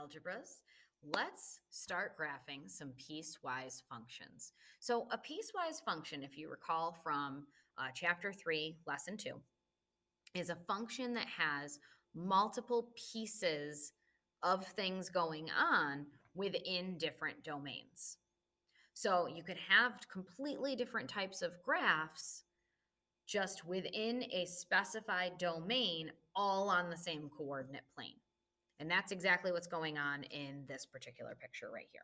algebras. Let's start graphing some piecewise functions. So a piecewise function, if you recall from chapter 3, lesson 2, is a function that has multiple pieces of things going on within different domains. So you could have completely different types of graphs just within a specified domain, all on the same coordinate plane. And that's exactly what's going on in this particular picture right here.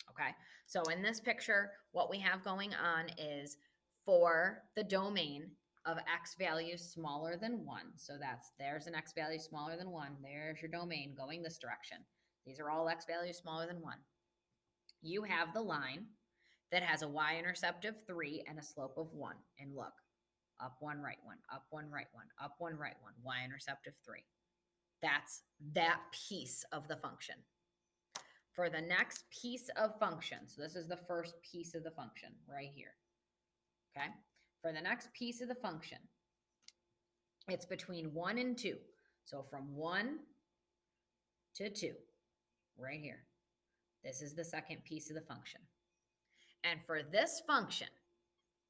Okay, so in this picture, what we have going on is for the domain of x value smaller than 1. So there's an x value smaller than 1. There's your domain going this direction. These are all x values smaller than 1. You have the line that has a y-intercept of 3 and a slope of 1. And look, up 1, right 1, up 1, right 1, up 1, right 1, y-intercept of 3. That's that piece of the function. For the next piece of function, so this is the first piece of the function right here, okay? For the next piece of the function, it's between 1 and 2. So from 1 to 2, right here. This is the second piece of the function. And for this function,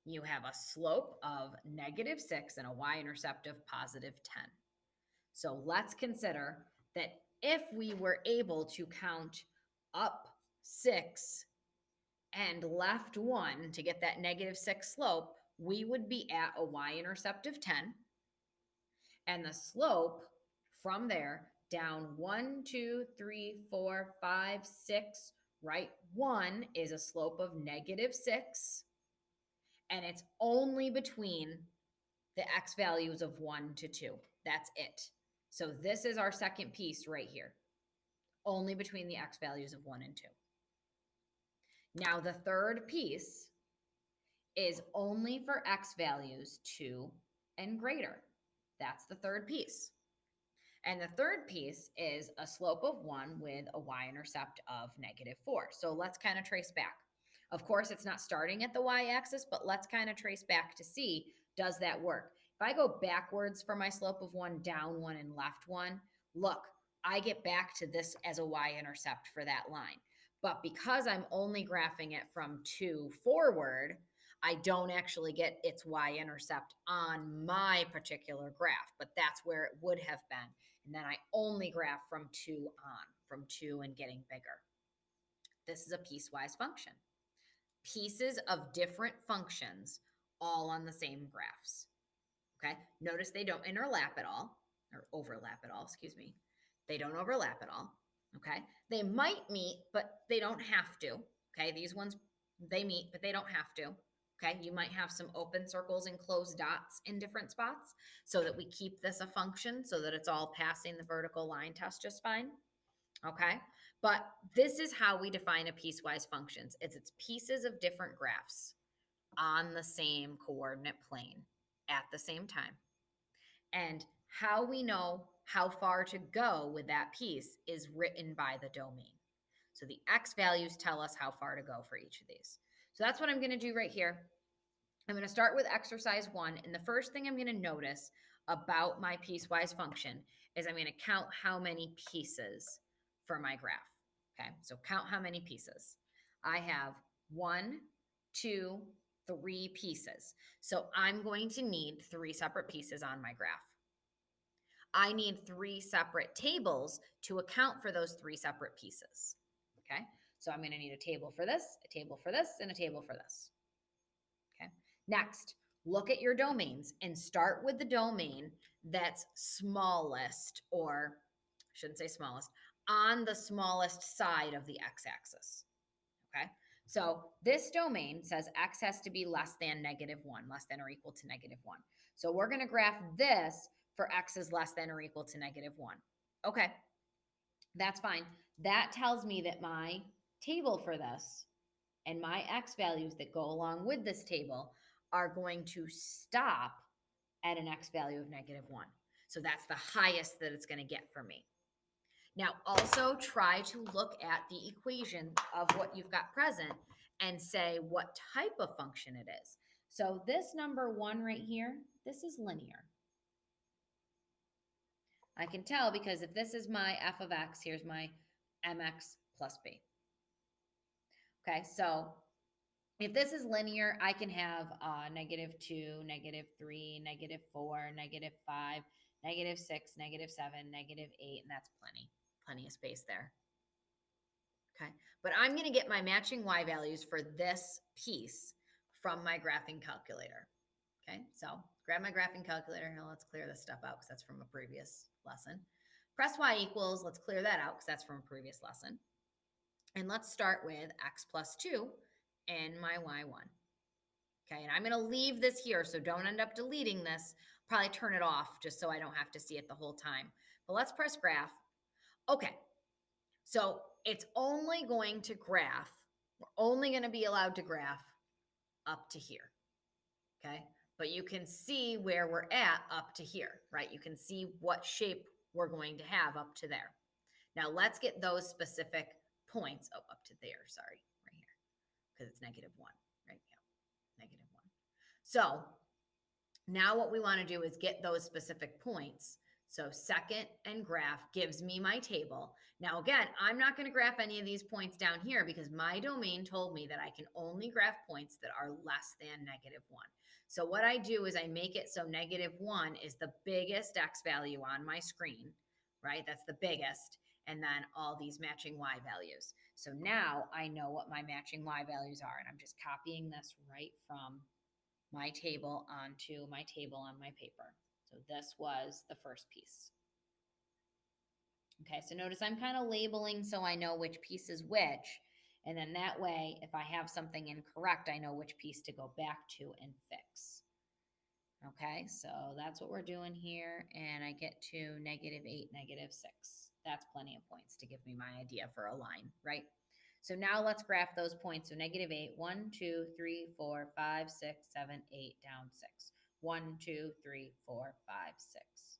you have a slope of -6 and a y-intercept of +10. So let's consider that if we were able to count up 6 and left 1 to get that -6 slope, we would be at a y-intercept of 10. And the slope from there down 1, 2, 3, 4, 5, 6, right? 1 is a slope of -6. And it's only between the x values of 1 to 2. That's it. So this is our second piece right here, only between the x values of 1 and 2. Now the third piece is only for x values 2 and greater. That's the third piece. And the third piece is a slope of 1 with a y-intercept of -4. So let's kind of trace back. Of course, it's not starting at the y-axis, but let's kind of trace back to see, does that work? If I go backwards for my slope of 1, down 1, and left 1, look, I get back to this as a y-intercept for that line. But because I'm only graphing it from 2 forward, I don't actually get its y-intercept on my particular graph, but that's where it would have been. And then I only graph from 2 on, from 2 and getting bigger. This is a piecewise function. Pieces of different functions all on the same graphs. Okay, notice they don't overlap at all. Excuse me. They don't overlap at all. Okay, they might meet, but they don't have to. Okay, these ones, they meet, but they don't have to. Okay, you might have some open circles and closed dots in different spots so that we keep this a function so that it's all passing the vertical line test just fine. Okay, but this is how we define a piecewise functions. It's pieces of different graphs on the same coordinate plane at the same time. And how we know how far to go with that piece is written by the domain. So the x values tell us how far to go for each of these. So that's what I'm going to do right here. I'm going to start with exercise 1. And the first thing I'm going to notice about my piecewise function is I'm going to count how many pieces for my graph. Okay, so count how many pieces. I have 1, 2, 3 pieces. So I'm going to need 3 separate pieces on my graph. I need 3 separate tables to account for those 3 separate pieces. Okay, so I'm going to need a table for this, a table for this, and a table for this. Okay, next, look at your domains and start with the domain that's smallest, or I shouldn't say smallest, on the smallest side of the x-axis. Okay, so this domain says x has to be less than -1, less than or equal to -1. So we're going to graph this for x is less than or equal to -1. Okay, that's fine. That tells me that my table for this and my x values that go along with this table are going to stop at an x value of -1. So that's the highest that it's going to get for me. Now, also try to look at the equation of what you've got present and say what type of function it is. So this number 1 right here, this is linear. I can tell because if this is my f of x, here's my mx plus b. Okay, so if this is linear, I can have -2, -3, -4, -5, -6, -7, -8, and that's plenty of space there. Okay, but I'm going to get my matching y values for this piece from my graphing calculator. Okay, so grab my graphing calculator. Now let's clear this stuff out because that's from a previous lesson. Press y equals, let's clear that out because that's from a previous lesson. And let's start with x plus 2 and my y1. Okay, and I'm going to leave this here, so don't end up deleting this. Probably turn it off just so I don't have to see it the whole time. But let's press graph. Okay, so it's only going to graph. We're only going to be allowed to graph up to here. Okay, but you can see where we're at up to here, right? You can see what shape we're going to have up to there. Now let's get those specific points. Oh, up to there, sorry, right here, because it's -1, right? Yeah, -1. So now what we want to do is get those specific points. So second and graph gives me my table. Now again, I'm not going to graph any of these points down here because my domain told me that I can only graph points that are less than -1. So what I do is I make it so -1 is the biggest x value on my screen, right? That's the biggest. And then all these matching y values. So now I know what my matching y values are. And I'm just copying this right from my table onto my table on my paper. So this was the first piece. Okay, so notice I'm kind of labeling so I know which piece is which. And then that way, if I have something incorrect, I know which piece to go back to and fix. Okay, so that's what we're doing here. And I get to -8, -6. That's plenty of points to give me my idea for a line, right? So now let's graph those points. So -8, 1, 2, 3, 4, 5, 6, 7, 8, down 6. 1, 2, 3, 4, 5, 6.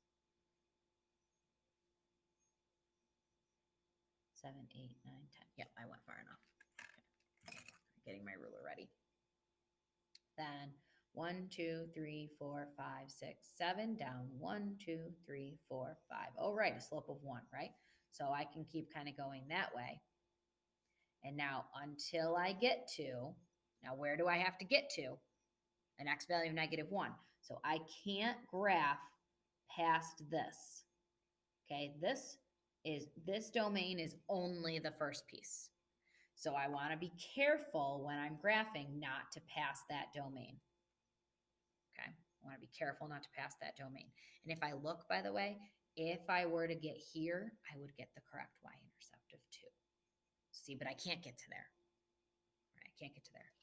7, 8, 9, 10. Yep, I went far enough. Okay. Getting my ruler ready. Then 1, 2, 3, 4, 5, 6, 7, down 1, 2, 3, 4, 5. Oh, right, a slope of 1, right? So I can keep kind of going that way. And now until I get to, now where do I have to get to? An x value of -1. So I can't graph past this. Okay, this domain is only the first piece. So I want to be careful when I'm graphing not to pass that domain. Okay, I want to be careful not to pass that domain. And if I look, by the way, if I were to get here, I would get the correct y-intercept of 2. See, but I can't get to there. Right, I can't get to there.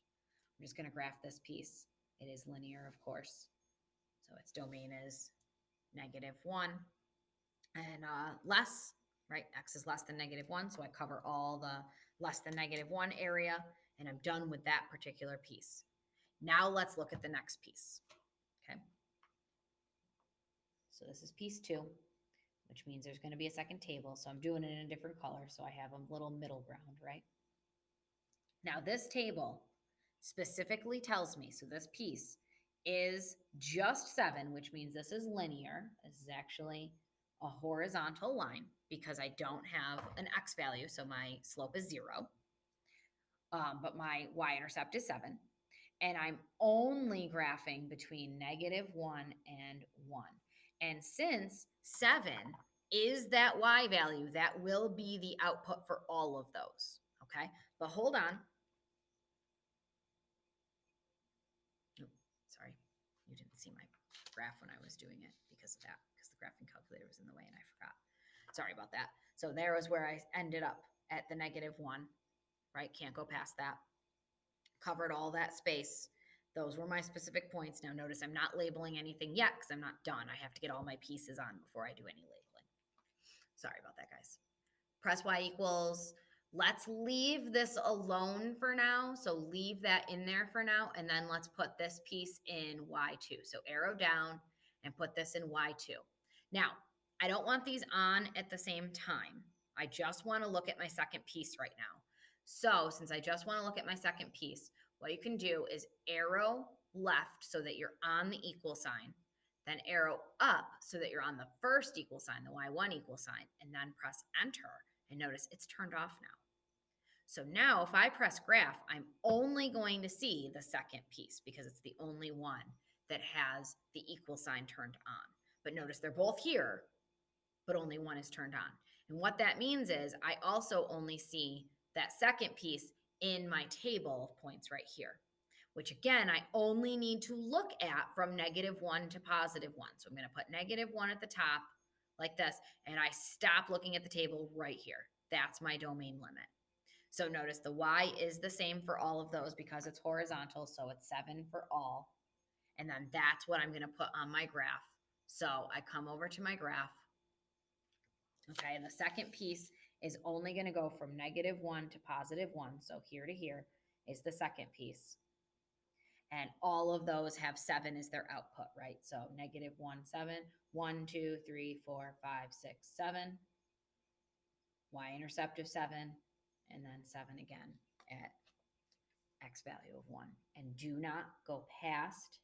I'm just going to graph this piece. It is linear, of course. So its domain is -1 and less, right? X is less than -1. So I cover all the less than -1 area and I'm done with that particular piece. Now let's look at the next piece. Okay. So this is piece 2, which means there's going to be a second table. So I'm doing it in a different color. So I have a little middle ground, right? Now this table specifically tells me, so this piece is just 7, which means this is linear. This is actually a horizontal line because I don't have an x value, so my slope is 0. But my y-intercept is 7. And I'm only graphing between -1 and 1. And since 7 is that y value, that will be the output for all of those, okay? But hold on. Sorry, you didn't see my graph when I was doing it because of that, because the graphing calculator was in the way and I forgot. Sorry about that. So there was where I ended up at the -1, right? Can't go past that. Covered all that space. Those were my specific points. Now notice I'm not labeling anything yet because I'm not done. I have to get all my pieces on before I do any labeling. Sorry about that, guys. Press y equals. Let's leave this alone for now. So leave that in there for now. And then let's put this piece in y2. So arrow down and put this in y2. Now, I don't want these on at the same time. I just want to look at my second piece right now. So since I just want to look at my second piece, what you can do is arrow left so that you're on the equal sign, then arrow up so that you're on the first equal sign, the y1 equal sign, and then press enter. And notice it's turned off now. So now if I press graph, I'm only going to see the second piece because it's the only one that has the equal sign turned on. But notice they're both here, but only one is turned on. And what that means is I also only see that second piece in my table of points right here, which again, I only need to look at from -1 to +1. So I'm going to put -1 at the top like this, and I stop looking at the table right here. That's my domain limit. So notice the Y is the same for all of those because it's horizontal, so it's 7 for all. And then that's what I'm going to put on my graph. So I come over to my graph. Okay, and the second piece is only going to go from -1 to +1. So here to here is the second piece. And all of those have 7 as their output, right? So -1, 7, 1, 2, 3, 4, 5, 6, 7. Y-intercept of 7, and then 7 again at X value of 1. And do not go past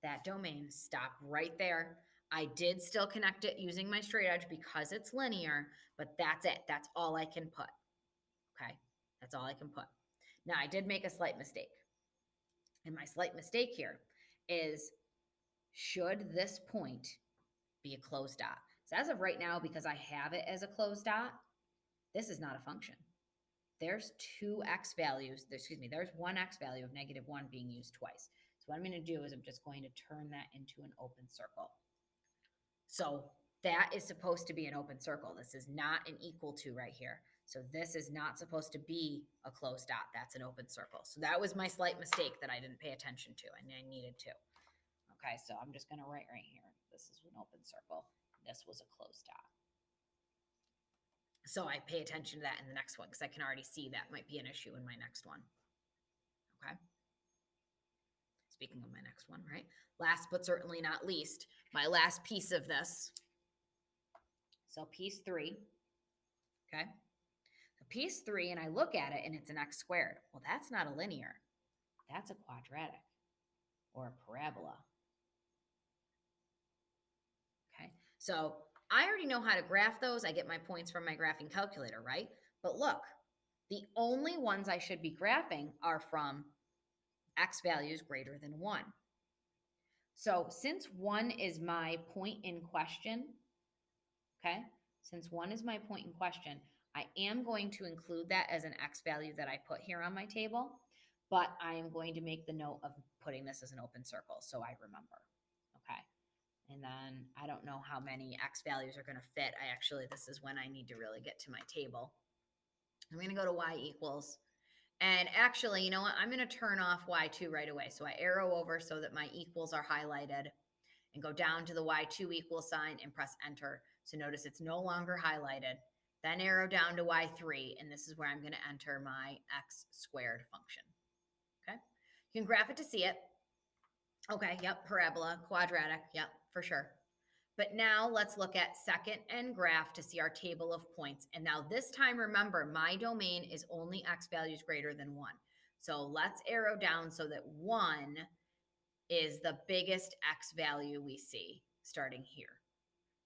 that domain. Stop right there. I did still connect it using my straight edge because it's linear, but that's it. That's all I can put. Okay, that's all I can put. Now, I did make a slight mistake. And my slight mistake here is, should this point be a closed dot? So as of right now, because I have it as a closed dot, this is not a function. There's two x values, there's one x value of -1 being used twice. So what I'm going to do is I'm just going to turn that into an open circle. So that is supposed to be an open circle. This is not an equal to right here. So this is not supposed to be a closed dot. That's an open circle. So that was my slight mistake that I didn't pay attention to, and I needed to. Okay, so I'm just going to write right here. This is an open circle. This was a closed dot. So I pay attention to that in the next one because I can already see that might be an issue in my next one. Okay. Speaking of my next one, right? Last but certainly not least, my last piece of this. So piece 3, okay? So piece 3, and I look at it and it's an x squared. Well, that's not a linear. That's a quadratic or a parabola. Okay, so I already know how to graph those. I get my points from my graphing calculator, right? But look, the only ones I should be graphing are from x values greater than 1. So since 1 is my point in question, okay, since 1 is my point in question, I am going to include that as an x value that I put here on my table, but I am going to make the note of putting this as an open circle so I remember, okay? And then I don't know how many x values are going to fit. This is when I need to really get to my table. I'm going to go to y equals. And actually, you know what? I'm going to turn off y2 right away. So I arrow over so that my equals are highlighted and go down to the y2 equal sign and press enter. So notice it's no longer highlighted. Then arrow down to y3, and this is where I'm going to enter my x squared function. Okay? You can graph it to see it. Okay, yep, parabola, quadratic, yep, for sure. But now let's look at second and graph to see our table of points. And now this time, remember, my domain is only x values greater than 1. So let's arrow down so that 1 is the biggest x value we see starting here.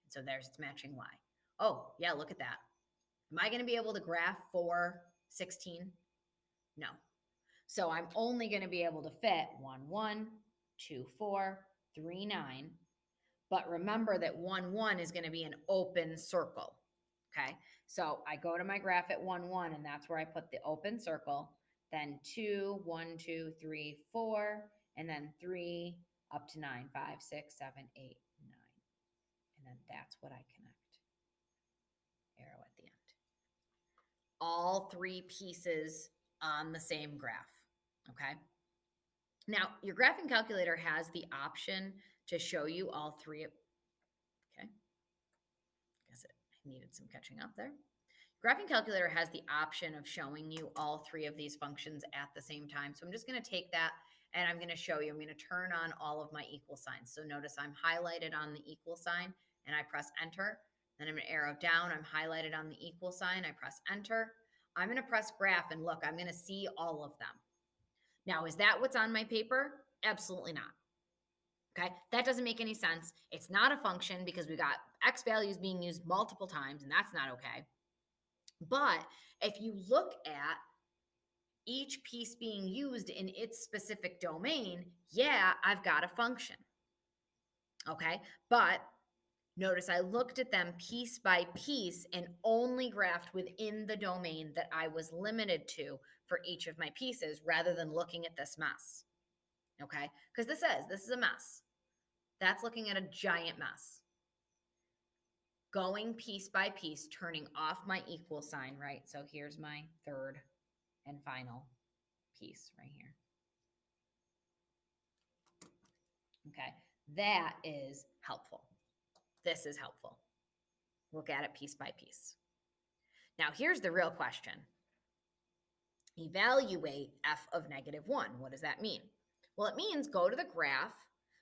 So there's it's matching y. Oh, yeah, look at that. Am I going to be able to graph 4, 16? No. So I'm only going to be able to fit 1, 1, 2, 4, 3, 9. But remember that 1, 1 is going to be an open circle. Okay, so I go to my graph at 1, 1, and that's where I put the open circle. Then 2, 1, 2, 3, 4, and then 3 up to 9, 5, 6, 7, 8, 9. And then that's what I connect. Arrow at the end. All 3 pieces on the same graph. Okay. Now, your graphing calculator has the option to show you all 3 of, okay. Guess it needed some catching up there. Graphing calculator has the option of showing you all 3 of these functions at the same time. So I'm just going to take that and I'm going to show you. I'm going to turn on all of my equal signs. So notice I'm highlighted on the equal sign and I press enter. Then I'm going to arrow down. I'm highlighted on the equal sign. I press enter. I'm going to press graph and look, I'm going to see all of them. Now, is that what's on my paper? Absolutely not. Okay, that doesn't make any sense. It's not a function because we got x values being used multiple times, and that's not okay. But if you look at each piece being used in its specific domain, yeah, I've got a function. Okay. But notice I looked at them piece by piece and only graphed within the domain that I was limited to for each of my pieces rather than looking at this mess. Okay. Because this is a mess. That's looking at a giant mess. Going piece by piece, turning off my equal sign, right? So here's my third and final piece right here. Okay. That is helpful. This is helpful. Look at it piece by piece. Now, here's the real question. Evaluate f of -1. What does that mean? Well, it means go to the graph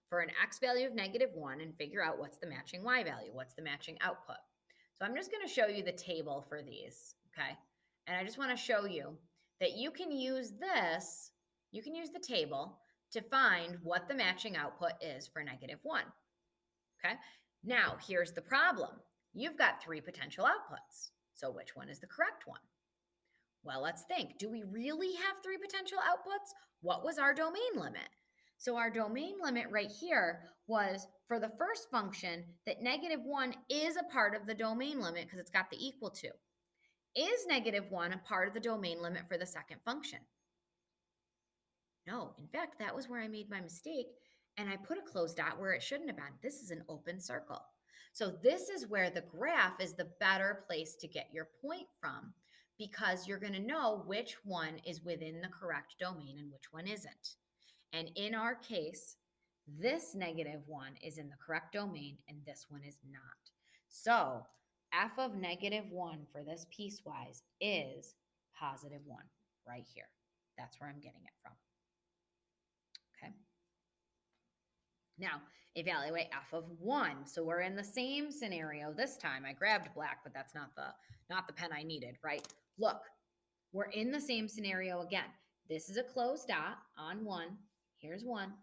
for an x value of -1 and figure out what's the matching y value, what's the matching output. So I'm just going to show you the table for these, okay? And I just want to show you that you can use this, you can use the table to find what the matching output is for -1, okay? Now, here's the problem. You've got 3 potential outputs. So which one is the correct one? Well, let's think. Do we really have 3 potential outputs? What was our domain limit? So our domain limit right here was for the first function that -1 is a part of the domain limit because it's got the equal to. Is -1 a part of the domain limit for the second function? No, in fact, that was where I made my mistake and I put a closed dot where it shouldn't have been. This is an open circle. So this is where the graph is the better place to get your point from because you're going to know which one is within the correct domain and which one isn't. And in our case, this -1 is in the correct domain and this one is not. So f of -1 for this piecewise is +1 right here. That's where I'm getting it from. Okay. Now, evaluate f of 1. So we're in the same scenario this time. I grabbed black, but that's not the pen I needed, right? Look, we're in the same scenario again. This is a closed dot on 1. Here's 1.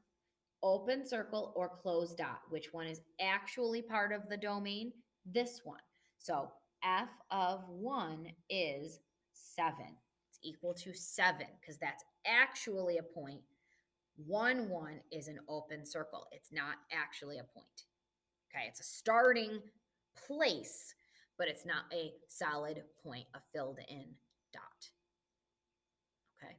Open circle or closed dot. Which one is actually part of the domain? This one. So f of 1 is 7. It's equal to 7 because that's actually a point. 1, 1 is an open circle. It's not actually a point. Okay, it's a starting place, but it's not a solid point, a filled in dot. Okay,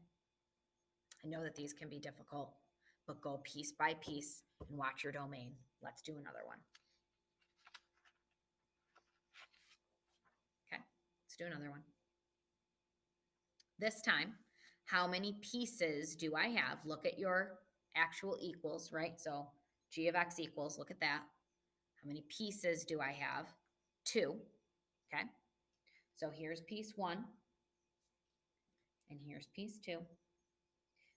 I know that these can be difficult, but go piece by piece and watch your domain. Let's do another one. Okay, let's do another one. This time, how many pieces do I have? Look at your actual equals, right? So g of x equals, look at that. How many pieces do I have? 2. Okay. So here's piece 1. And here's piece 2.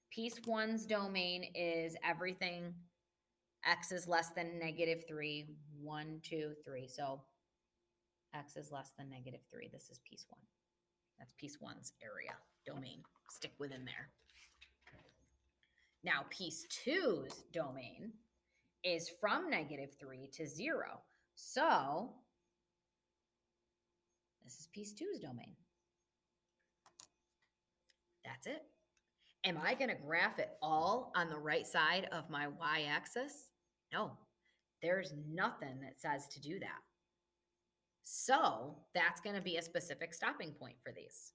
Piece 1's domain is everything x is less than -3, 1, 2, 3. So x is less than -3. This is piece 1. That's piece 1's area, domain. Stick within there. Now, piece 2's domain is from -3 to 0. So this is piece 2's domain. That's it. Am I going to graph it all on the right side of my y-axis? No, there's nothing that says to do that. So that's going to be a specific stopping point for these.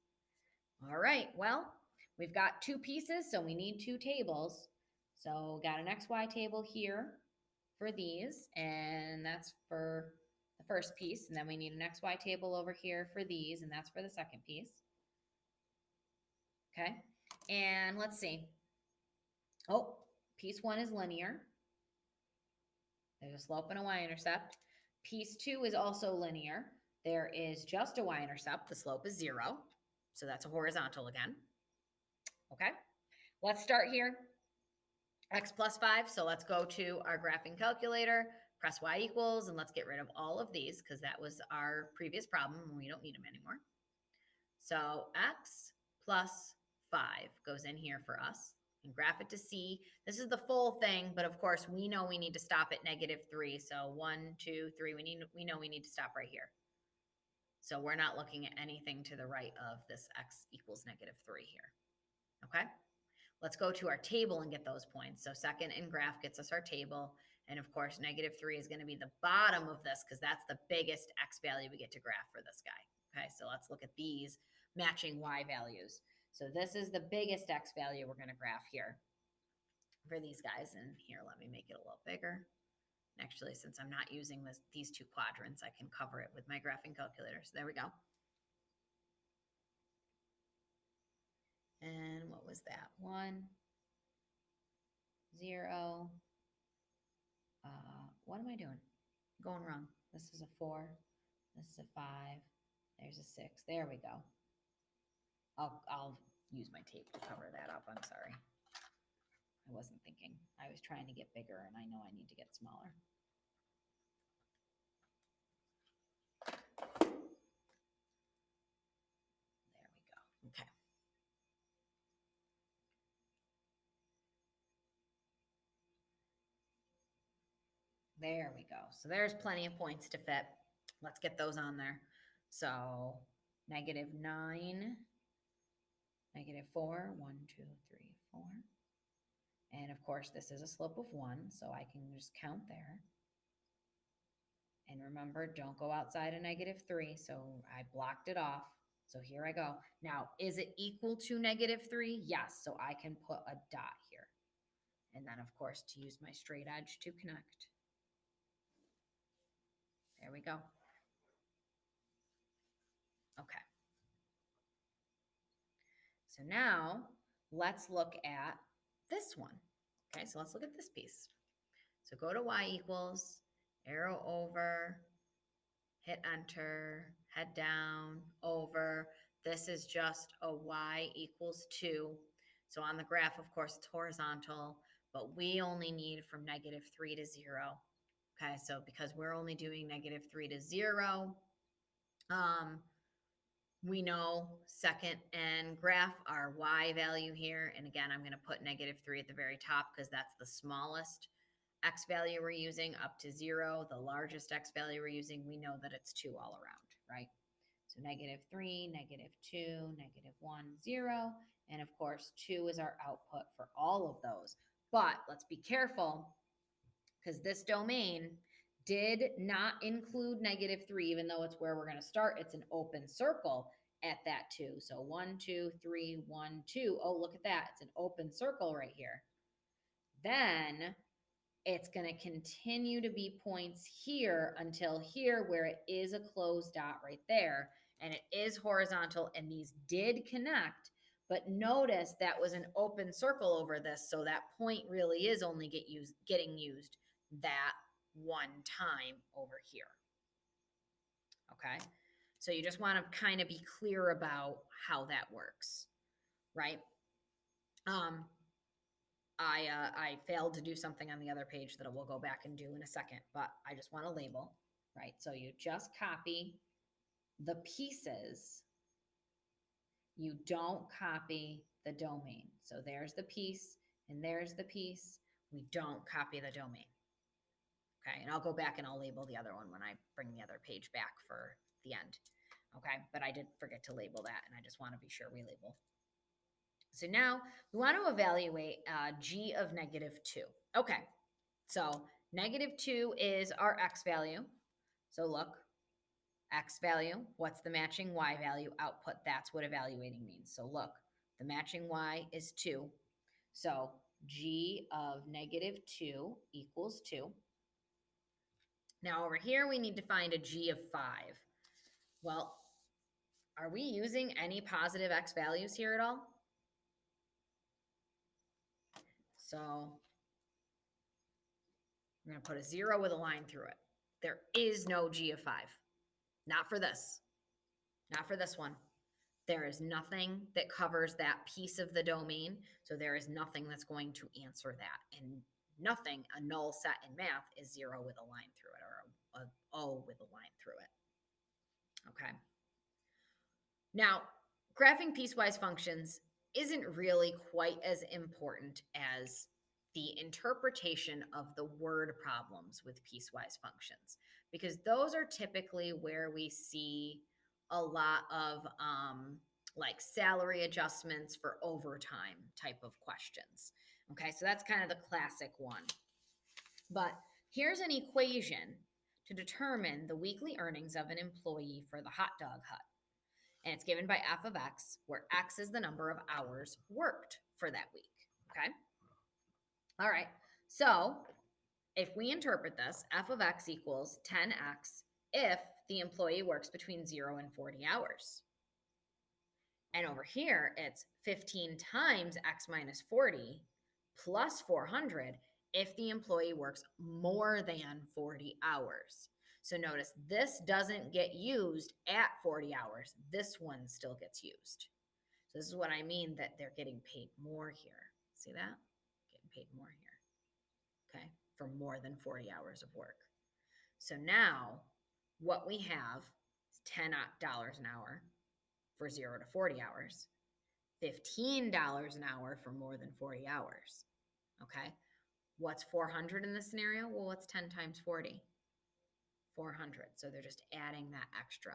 All right, well, we've got 2 pieces, so we need 2 tables. So got an XY table here for these, and that's for the first piece. And then we need an XY table over here for these, and that's for the second piece. Okay, and let's see. Oh, piece 1 is linear. There's a slope and a y-intercept. Piece 2 is also linear. There is just a y-intercept. The slope is 0. So that's a horizontal again. Okay, let's start here. X plus 5. So let's go to our graphing calculator, press y equals, and let's get rid of all of these because that was our previous problem and we don't need them anymore. So x plus 5 goes in here for us. And graph it to C. This is the full thing, but of course we know we need to stop at -3. So 1, 2, 3. We know we need to stop right here. So we're not looking at anything to the right of this x equals -3 here. Okay, let's go to our table and get those points. So second in graph gets us our table. And of course, -3 is going to be the bottom of this because that's the biggest x value we get to graph for this guy. Okay, so let's look at these matching y values. So this is the biggest x value we're going to graph here for these guys. And here, let me make it a little bigger. Actually, since I'm not using these two quadrants, I can cover it with my graphing calculator. So there we go. And what was that? 1, 0. What am I doing? Going wrong. This is a 4. This is a 5. There's a 6. There we go. I'll use my tape to cover that up. I'm sorry. I wasn't thinking. I was trying to get bigger, and I know I need to get smaller. There we go. Okay. There we go. So there's plenty of points to fit. Let's get those on there. So -9, -4, 1, 2, 3, 4. And of course, this is a slope of 1, so I can just count there. And remember, don't go outside of -3, so I blocked it off. So here I go. Now, is it equal to -3? Yes, so I can put a dot here. And then, of course, to use my straight edge to connect. There we go. Okay. So now let's look at this one. Okay, so let's look at this piece. So go to y equals, arrow over, hit enter, head down, over. This is just a y equals 2. So on the graph, of course, it's horizontal, but we only need from -3 to 0. Okay, so because we're only doing -3 to 0, we know second and graph our y value here. And again, I'm going to put -3 at the very top because that's the smallest x value we're using up to 0. The largest x value we're using, we know that it's 2 all around, right? So -3, -2, -1, 0. And of course, 2 is our output for all of those. But let's be careful because this domain did not include -3, even though it's where we're going to start. It's an open circle at that 2. So 1, 2, 3, 1, 2. Oh, look at that. It's an open circle right here. Then it's going to continue to be points here until here where it is a closed dot right there. And it is horizontal, and these did connect. But notice that was an open circle over this, so that point really is only getting used that one time over here. Okay, so you just want to kind of be clear about how that works, right? I failed to do something on the other page that we'll go back and do in a second, but I just want to label, right? So you just copy the pieces. You don't copy the domain. So there's the piece and there's the piece. We don't copy the domain. Okay, and I'll go back and I'll label the other one when I bring the other page back for the end. Okay, but I did forget to label that, and I just want to be sure we label. So now we want to evaluate g of -2. Okay, so -2 is our x value. So look, x value, what's the matching y value output? That's what evaluating means. So look, the matching y is 2. So g of -2 equals 2. Now over here, we need to find a g of 5. Well, are we using any positive x values here at all? So we're going to put a 0 with a line through it. There is no g of 5. Not for this. Not for this one. There is nothing that covers that piece of the domain. So there is nothing that's going to answer that. And nothing, a null set in math, is 0 with a line through it, or a O with a line through it. Okay. Now, graphing piecewise functions isn't really quite as important as the interpretation of the word problems with piecewise functions, because those are typically where we see a lot of like salary adjustments for overtime type of questions. Okay, so that's kind of the classic one. But here's an equation to determine the weekly earnings of an employee for the hot dog hut. And it's given by f of x, where x is the number of hours worked for that week. Okay? All right. So if we interpret this, f of x equals 10x if the employee works between 0 and 40 hours. And over here, it's 15 times x minus 40 plus 400 if the employee works more than 40 hours. So notice this doesn't get used at 40 hours. This one still gets used. So this is what I mean that they're getting paid more here. See that? Getting paid more here, okay, for more than 40 hours of work. So now what we have is $10 an hour for 0 to 40 hours, $15 an hour for more than 40 hours, okay? What's 400 in this scenario? Well, what's 10 times 40? 400. So they're just adding that extra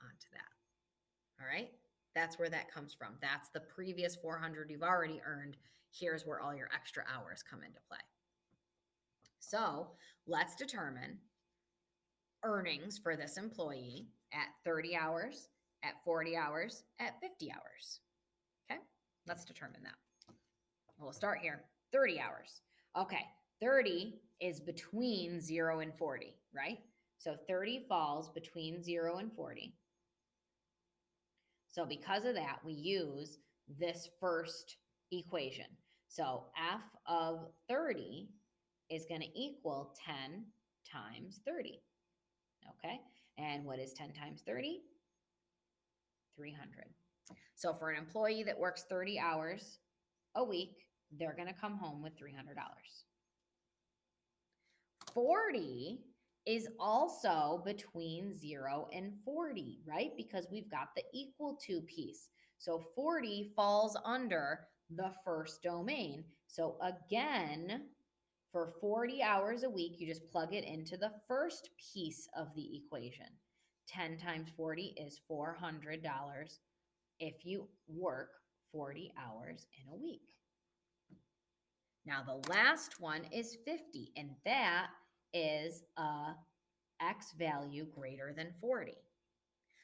onto that. All right? That's where that comes from. That's the previous 400 you've already earned. Here's where all your extra hours come into play. So let's determine earnings for this employee at 30 hours, at 40 hours, at 50 hours. Okay? Let's determine that. We'll start here. 30 hours. Okay, 30 is between 0 and 40, right? So 30 falls between 0 and 40. So because of that, we use this first equation. So f of 30 is going to equal 10 times 30. Okay, and what is 10 times 30? 300. So for an employee that works 30 hours a week, they're going to come home with $300. 40 is also between 0 and 40, right? Because we've got the equal to piece. So 40 falls under the first domain. So again, for 40 hours a week, you just plug it into the first piece of the equation. 10 times 40 is $400 if you work 40 hours in a week. Now, the last one is 50, and that is a x value greater than 40.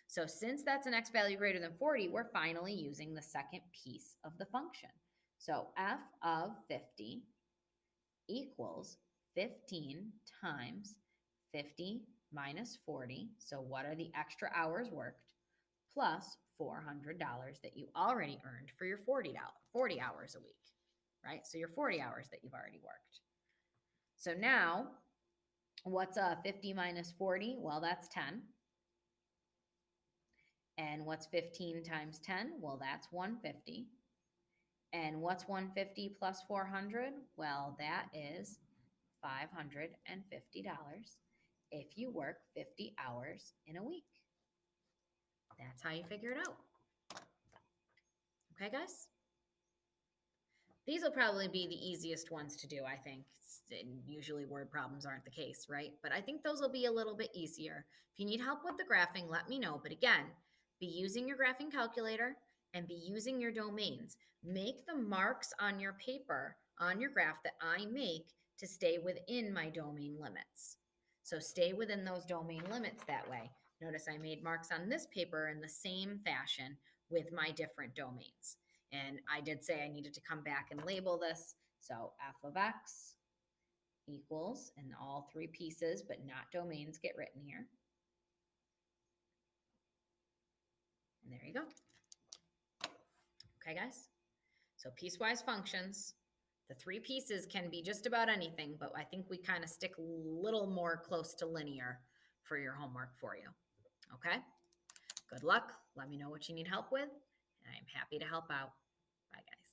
So since that's an x value greater than 40, we're finally using the second piece of the function. So f of 50 equals 15 times 50 minus 40. So what are the extra hours worked? Plus $400 that you already earned for your 40 hours a week, right? So your 40 hours that you've already worked. So now, what's 50 minus 40? Well, that's 10. And what's 15 times 10? Well, that's 150. And what's 150 plus 400? Well, that is $550 if you work 50 hours in a week. That's how you figure it out. Okay, guys? These will probably be the easiest ones to do, I think. Usually word problems aren't the case, right? But I think those will be a little bit easier. If you need help with the graphing, let me know. But again, be using your graphing calculator and be using your domains. Make the marks on your paper, on your graph that I make to stay within my domain limits. So stay within those domain limits that way. Notice I made marks on this paper in the same fashion with my different domains. And I did say I needed to come back and label this. So f of x equals, and all three pieces, but not domains, get written here. And there you go. Okay, guys? So piecewise functions, the three pieces can be just about anything, but I think we kind of stick a little more close to linear for your homework for you. Okay? Good luck. Let me know what you need help with, and I'm happy to help out. Bye, guys.